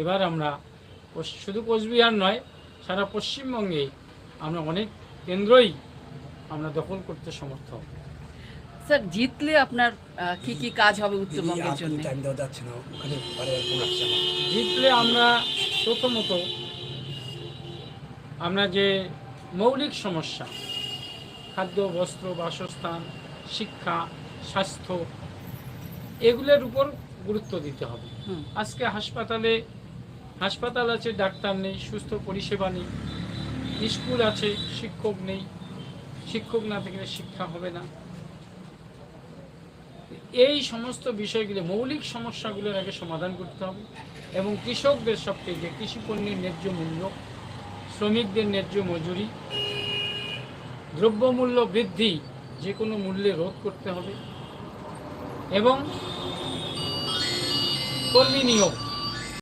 এবার আমরা শুধু কোচবিহার নয়, সারা পশ্চিমবঙ্গে আমরা অনেক কেন্দ্রই আমরা দখল করতে সমর্থ হব। স্যার, জিতলে আপনার কি কি কাজ হবে উত্তরবঙ্গের জন্য? টাইম দেওয়া যাচ্ছে না, ওখানে বারে ফোন আসছে আমার। জিতলে আমরা প্রথমত আমরা যে মৌলিক সমস্যা, খাদ্য, বস্ত্র, বাসস্থান, শিক্ষা, স্বাস্থ্য, এগুলোর উপর গুরুত্ব দিতে হবে। আজকে হাসপাতাল আছে, ডাক্তার নেই, সুস্থ পরিষেবা নেই, স্কুল আছে, শিক্ষক নেই, শিক্ষক না থাকলে শিক্ষা হবে না। এই সমস্ত বিষয়গুলো, মৌলিক সমস্যাগুলোর আগে সমাধান করতে হবে এবং কৃষকদের সবথেকে কৃষি পণ্যের ন্যায্য মূল্য, শ্রমিকদের ন্যায্য মজুরি, দ্রব্যমূল্য বৃদ্ধি যে কোনো মূল্যে রোধ করতে হবে এবং কর্মী নিয়োগ